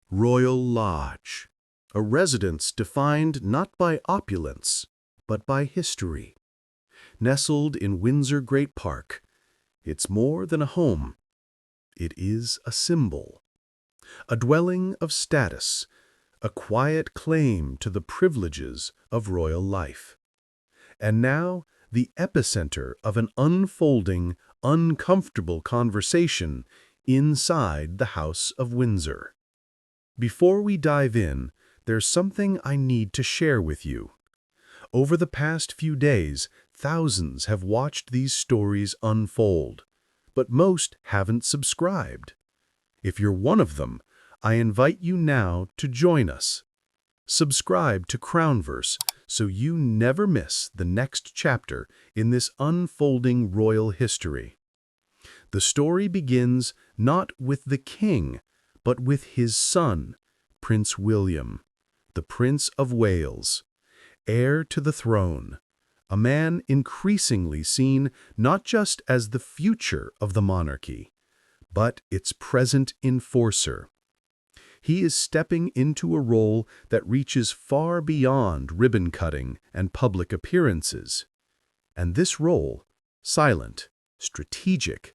Royal Lodge, a residence defined not by opulence, but by history. Nestled in Windsor Great Park, it's more than a home. It is a symbol, a dwelling of status, a quiet claim to the privileges of royal life. And now, the epicenter of an unfolding, uncomfortable conversation inside the House of Windsor. Before we dive in, there's something I need to share with you. Over the past few days, thousands have watched these stories unfold, but most haven't subscribed. If you're one of them, I invite you now to join us. Subscribe to Crownverse so you never miss the next chapter in this unfolding royal history. The story begins not with the king, but with his son, Prince William, the Prince of Wales, heir to the throne, a man increasingly seen not just as the future of the monarchy, but its present enforcer. He is stepping into a role that reaches far beyond ribbon-cutting and public appearances. And this role, silent, strategic,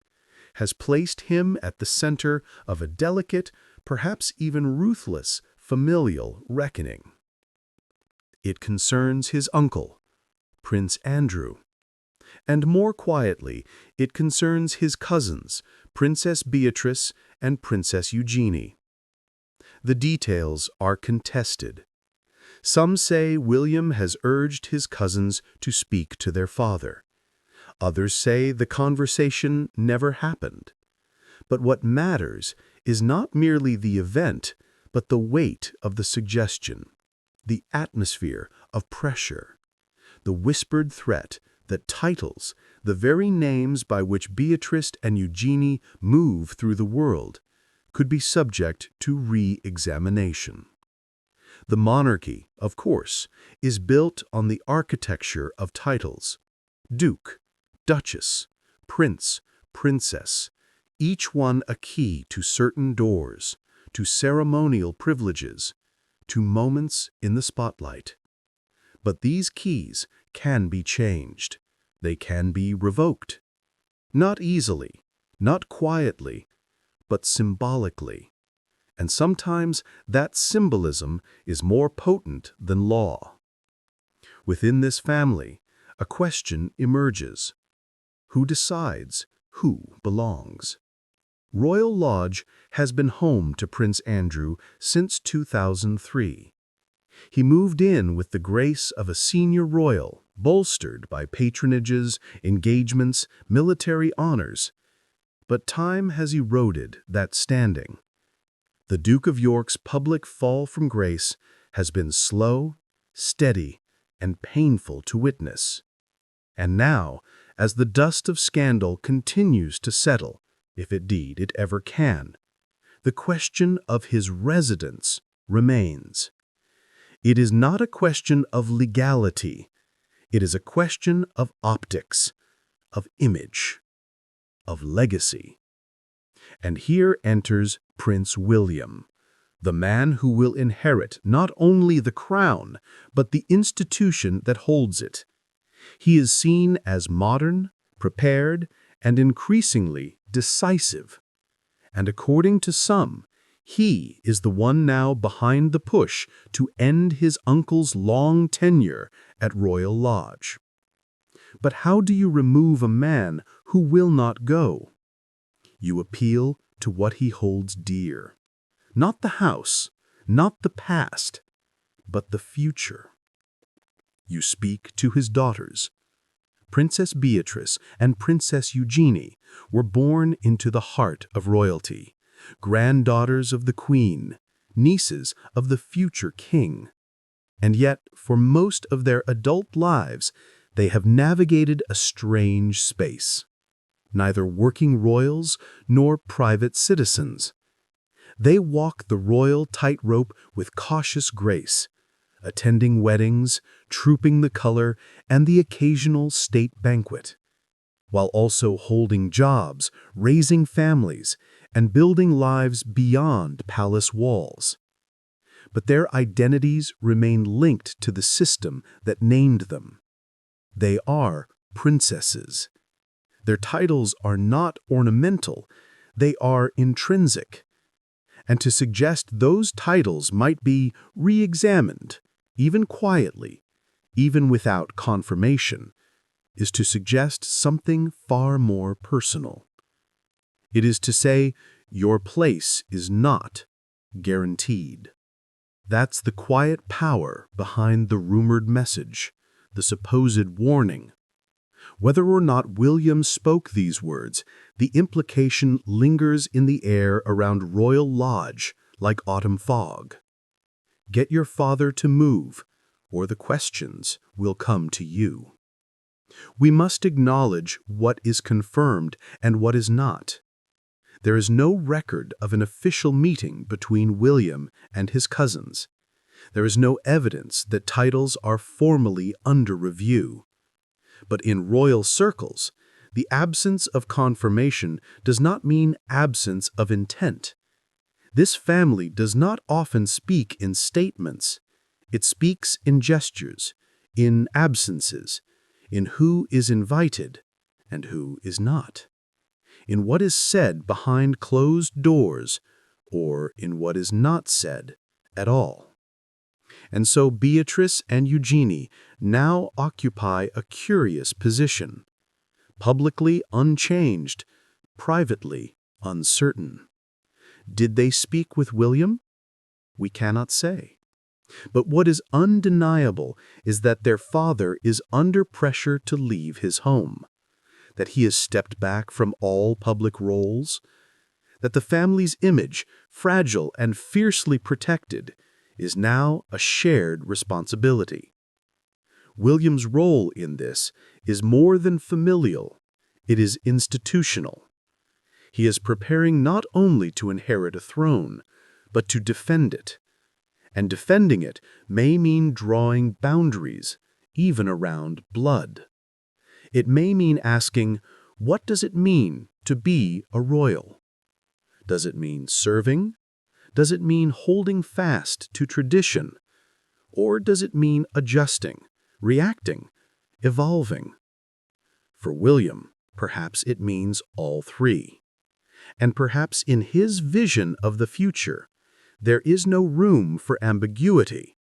has placed him at the center of a delicate, perhaps even ruthless, familial reckoning. It concerns his uncle, Prince Andrew. And more quietly, it concerns his cousins, Princess Beatrice and Princess Eugenie. The details are contested. Some say William has urged his cousins to speak to their father. Others say the conversation never happened. But what matters is not merely the event, but the weight of the suggestion, the atmosphere of pressure, the whispered threat that titles, the very names by which Beatrice and Eugenie move through the world, could be subject to re-examination. The monarchy, of course, is built on the architecture of titles: Duke, Duchess, Prince, Princess, each one a key to certain doors, to ceremonial privileges, to moments in the spotlight. But these keys can be changed. They can be revoked. Not easily, not quietly, but symbolically. And sometimes that symbolism is more potent than law. Within this family, a question emerges. Who decides who belongs? Royal Lodge has been home to Prince Andrew since 2003. He moved in with the grace of a senior royal, bolstered by patronages, engagements, military honors. But time has eroded that standing. The Duke of York's public fall from grace has been slow, steady, and painful to witness. And now, as the dust of scandal continues to settle, if indeed it ever can, the question of his residence remains. It is not a question of legality. It is a question of optics, of image, of legacy. And here enters Prince William, the man who will inherit not only the crown, but the institution that holds it. He is seen as modern, prepared, and increasingly decisive. And according to some, he is the one now behind the push to end his uncle's long tenure at Royal Lodge. But how do you remove a man who will not go? You appeal to what he holds dear. Not the house, not the past, but the future. You speak to his daughters. Princess Beatrice and Princess Eugenie were born into the heart of royalty, granddaughters of the Queen, nieces of the future king. And yet, for most of their adult lives, they have navigated a strange space. Neither working royals nor private citizens. They walk the royal tightrope with cautious grace, attending weddings, trooping the color, and the occasional state banquet, while also holding jobs, raising families, and building lives beyond palace walls. but their identities remain linked to the system that named them. They are princesses. Their titles are not ornamental, they are intrinsic. And to suggest those titles might be re-examined, even quietly, even without confirmation, is to suggest something far more personal. It is to say, your place is not guaranteed. That's the quiet power behind the rumored message, the supposed warning. Whether or not William spoke these words, the implication lingers in the air around Royal Lodge like autumn fog. Get your father to move, or the questions will come to you. We must acknowledge what is confirmed and what is not. There is no record of an official meeting between William and his cousins. There is no evidence that titles are formally under review. But in royal circles, the absence of confirmation does not mean absence of intent. This family does not often speak in statements. It speaks in gestures, in absences, in who is invited and who is not, in what is said behind closed doors, or in what is not said at all. And so Beatrice and Eugenie now occupy a curious position, publicly unchanged, privately uncertain. Did they speak with William? We cannot say. But what is undeniable is that their father is under pressure to leave his home, that he has stepped back from all public roles, that the family's image, fragile and fiercely protected, is now a shared responsibility. William's role in this is more than familial, it is institutional. He is preparing not only to inherit a throne, but to defend it. And defending it may mean drawing boundaries, even around blood. It may mean asking, what does it mean to be a royal? Does it mean serving? Does it mean holding fast to tradition? Or does it mean adjusting, reacting, evolving? For William, perhaps it means all three. And perhaps in his vision of the future, there is no room for ambiguity,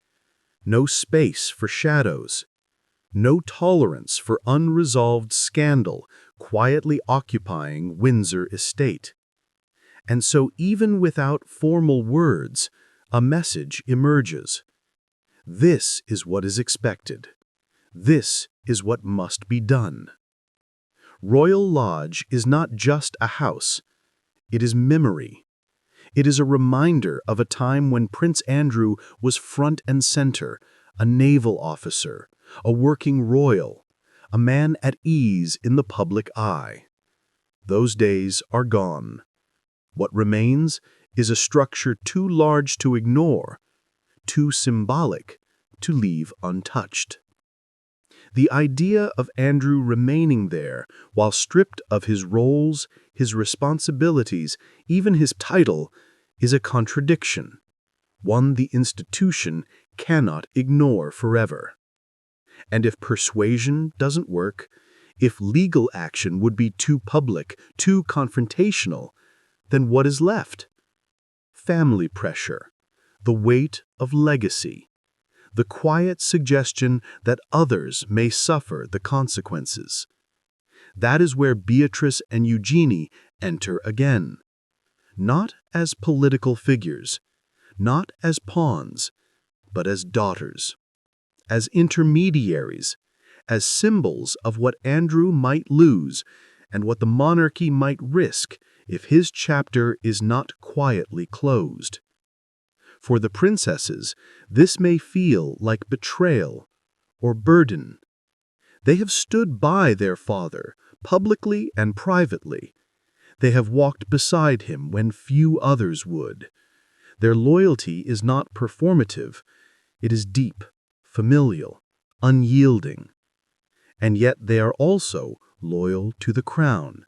no space for shadows, no tolerance for unresolved scandal quietly occupying Windsor estate. And so even without formal words, a message emerges. This is what is expected. This is what must be done. Royal Lodge is not just a house. It is memory. It is a reminder of a time when Prince Andrew was front and center, a naval officer, a working royal, a man at ease in the public eye. Those days are gone. What remains is a structure too large to ignore, too symbolic to leave untouched. The idea of Andrew remaining there while stripped of his roles, his responsibilities, even his title, is a contradiction, one the institution cannot ignore forever. And if persuasion doesn't work, if legal action would be too public, too confrontational, then what is left? Family pressure, the weight of legacy, the quiet suggestion that others may suffer the consequences. That is where Beatrice and Eugenie enter again, not as political figures, not as pawns, but as daughters, as intermediaries, as symbols of what Andrew might lose and what the monarchy might risk if his chapter is not quietly closed. For the princesses, this may feel like betrayal or burden. They have stood by their father, publicly and privately. They have walked beside him when few others would. Their loyalty is not performative. It is deep, familial, unyielding. And yet they are also loyal to the crown,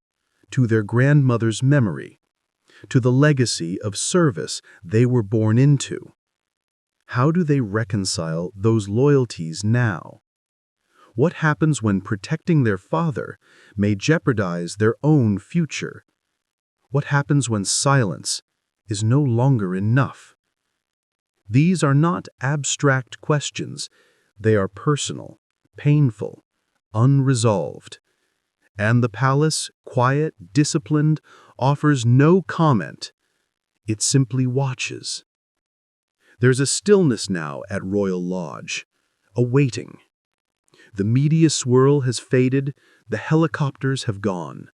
to their grandmother's memory, to the legacy of service they were born into. How do they reconcile those loyalties now? What happens when protecting their father may jeopardize their own future? What happens when silence is no longer enough? These are not abstract questions. They are personal, painful, unresolved. And the palace, quiet, disciplined, offers no comment. It simply watches. There's a stillness now at Royal Lodge, a waiting. The media swirl has faded, the helicopters have gone,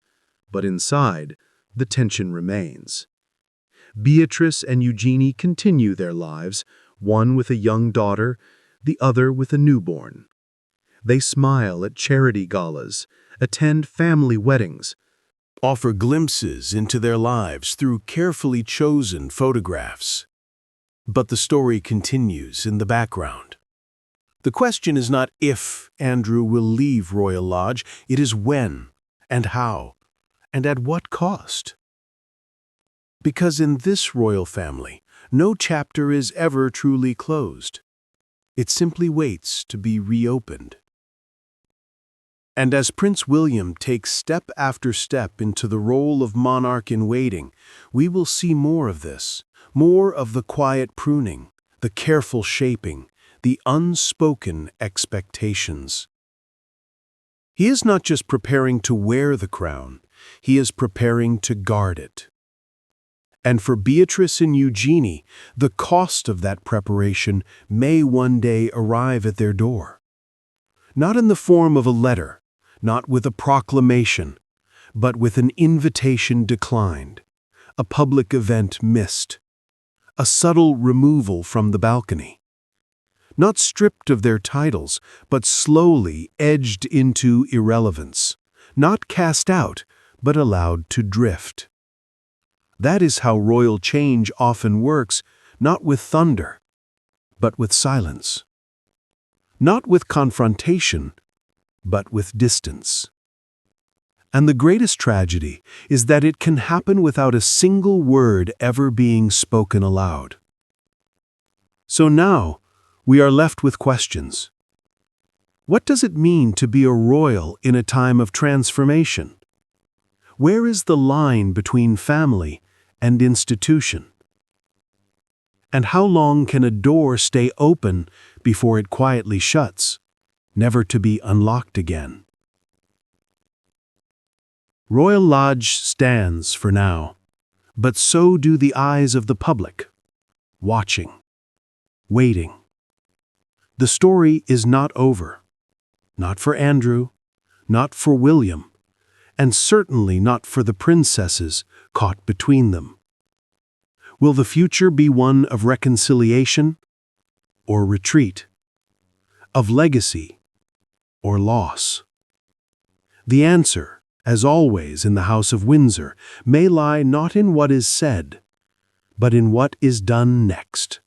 but inside, the tension remains. Beatrice and Eugenie continue their lives, one with a young daughter, the other with a newborn. They smile at charity galas, attend family weddings, offer glimpses into their lives through carefully chosen photographs. But the story continues in the background. The question is not if Andrew will leave Royal Lodge, it is when and how and at what cost. Because in this royal family, no chapter is ever truly closed. It simply waits to be reopened. And as Prince William takes step after step into the role of monarch in waiting, we will see more of this, more of the quiet pruning, the careful shaping, the unspoken expectations. He is not just preparing to wear the crown, he is preparing to guard it. And for Beatrice and Eugenie, the cost of that preparation may one day arrive at their door. Not in the form of a letter, not with a proclamation, but with an invitation declined, a public event missed, a subtle removal from the balcony. Not stripped of their titles, but slowly edged into irrelevance, not cast out, but allowed to drift. That is how royal change often works, not with thunder, but with silence. Not with confrontation, but with distance. And the greatest tragedy is that it can happen without a single word ever being spoken aloud. So now, we are left with questions. What does it mean to be a royal in a time of transformation? Where is the line between family and institution? And how long can a door stay open before it quietly shuts, never to be unlocked again? Royal Lodge stands for now, but so do the eyes of the public, watching, waiting. The story is not over, not for Andrew, not for William, and certainly not for the princesses caught between them. Will the future be one of reconciliation or retreat, of legacy or loss? The answer, as always in the House of Windsor, may lie not in what is said, but in what is done next.